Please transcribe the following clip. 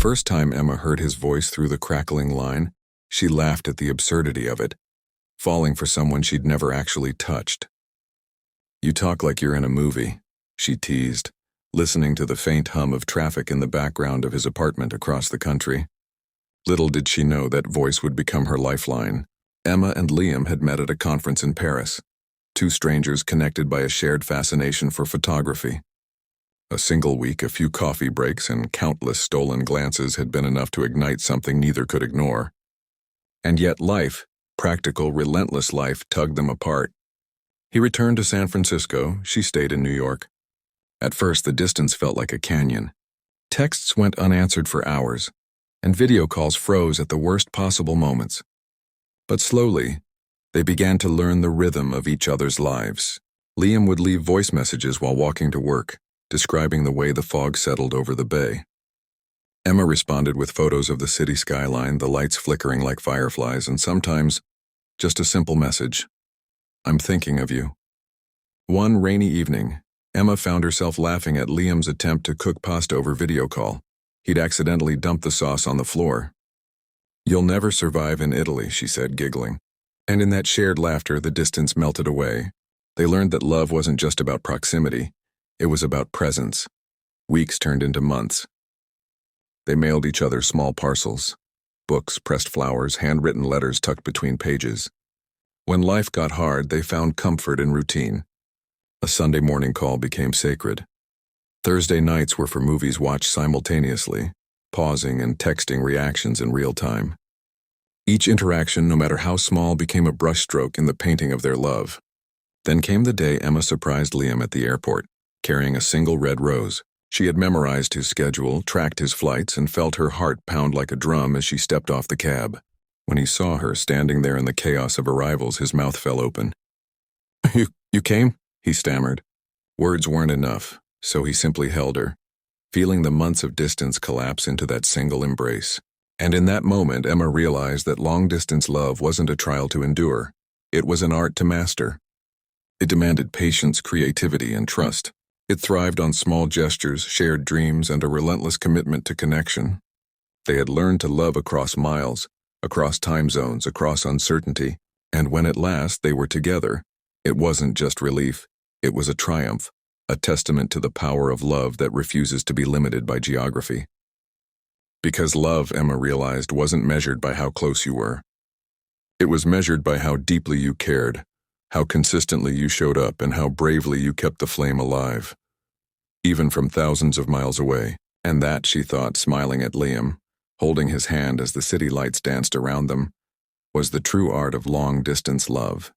first time Emma heard his voice through the crackling line, she laughed at the absurdity of it, falling for someone she'd never actually touched. "You talk like you're in a movie," she teased, listening to the faint hum of traffic in the background of his apartment across the country. Little did she know that voice would become her lifeline. Emma and Liam had met at a conference in Paris, two strangers connected by a shared fascination for photography. A single week, a few coffee breaks, and countless stolen glances had been enough to ignite something neither could ignore. And yet life, practical, relentless life, tugged them apart. He returned to San Francisco, she stayed in New York. At first, the distance felt like a canyon. Texts went unanswered for hours, and video calls froze at the worst possible moments. But slowly, they began to learn the rhythm of each other's lives. Liam would leave voice messages while walking to work, describing the way the fog settled over the bay. Emma responded with photos of the city skyline, the lights flickering like fireflies, and sometimes just a simple message: "I'm thinking of you." One rainy evening, Emma found herself laughing at Liam's attempt to cook pasta over video call. He'd accidentally dumped the sauce on the floor. "You'll never survive in Italy," she said, giggling. And in that shared laughter, the distance melted away. They learned that love wasn't just about proximity. It was about presence. Weeks turned into months. They mailed each other small parcels: books, pressed flowers, handwritten letters tucked between pages. When life got hard, they found comfort in routine. A Sunday morning call became sacred. Thursday nights were for movies watched simultaneously, pausing and texting reactions in real time. Each interaction, no matter how small, became a brushstroke in the painting of their love. Then came the day Emma surprised Liam at the airport, carrying a single red rose. She had memorized his schedule, tracked his flights, and felt her heart pound like a drum as she stepped off the cab. When he saw her standing there in the chaos of arrivals, his mouth fell open. You came?" he stammered. Words weren't enough, so he simply held her, feeling the months of distance collapse into that single embrace. And in that moment, Emma realized that long-distance love wasn't a trial to endure. It was an art to master. It demanded patience, creativity, and trust. It thrived on small gestures, shared dreams, and a relentless commitment to connection. They had learned to love across miles, across time zones, across uncertainty, and when at last they were together, it wasn't just relief, it was a triumph, a testament to the power of love that refuses to be limited by geography. Because love, Emma realized, wasn't measured by how close you were. It was measured by how deeply you cared, how consistently you showed up, and how bravely you kept the flame alive, even from thousands of miles away. And that, she thought, smiling at Liam, holding his hand as the city lights danced around them, was the true art of long-distance love.